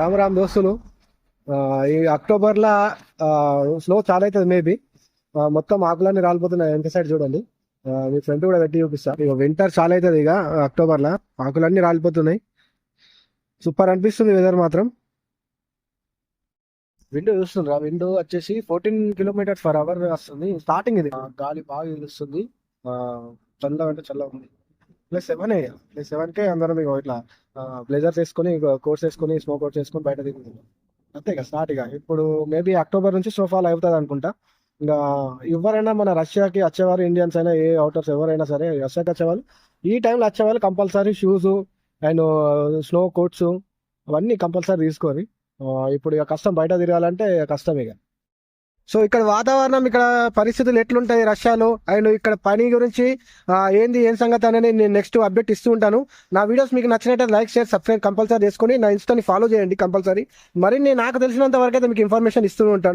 రామ్ రామ్ దోస్తులు. ఆ, ఈ అక్టోబర్లో స్నో చాలా అవుతుంది మేబీ. మొత్తం ఆకులన్నీ రాలిపోతున్నాయి వెనక సైడ్ చూడండి. మీ ఫ్రెండ్ కూడా పెట్టి చూపిస్తా. ఇక వింటర్ చాలా అవుతుంది ఇక అక్టోబర్లో. ఆకులన్నీ రాలిపోతున్నాయి. సూపర్ అనిపిస్తుంది వెదర్ మాత్రం. విండో చూస్తుండ్రా? విండో వచ్చేసి 14 km/h వస్తుంది స్టార్టింగ్. ఇది గాలి బాగా వీలుస్తుంది. ఆ, చల్లగా అంటే చల్లగా ఉంది. +7 +7కే అందరం ఇక ఇట్లా బ్లేజర్స్ వేసుకొని కోట్స్ వేసుకొని స్మోక్ కోట్స్ వేసుకొని బయట దిగుతున్నాం. అంతే ఇక స్టార్ట్. ఇక ఇప్పుడు మేబీ అక్టోబర్ నుంచి స్నోఫాల్ అవుతుంది అనుకుంటా. ఇంకా ఎవరైనా మన రష్యాకి వచ్చేవారు, ఇండియన్స్ అయినా ఏ అవుటర్స్ ఎవరైనా సరే రష్యాకి వచ్చేవాళ్ళు ఈ టైంలో వచ్చేవాళ్ళు compulsory shoes and snow coats అవన్నీ కంపల్సరీ తీసుకోవాలి. ఇప్పుడు ఇక కష్టం, బయట తిరగాలంటే కష్టం ఇక. సో ఇక్కడ వాతావరణం, ఇక్కడ పరిస్థితులు ఎట్లుంటాయి రష్యాలో, అండ్ ఇక్కడ పని గురించి ఏం సంగతి అనేది నేను నెక్స్ట్ అప్డేట్ ఇస్తూ ఉంటాను. నా వీడియోస్ మీకు నచ్చినట్టు లైక్, షేర్, సబ్స్క్రైబ్ కంపల్సరీ చేసుకొని నా ఇన్స్టాని ఫాలో చేయండి కంపల్సరీ. మరిన్ని నాకు తెలిసినంత వరకు అయితే మీకు ఇన్ఫర్మేషన్ ఇస్తూ ఉంటాను.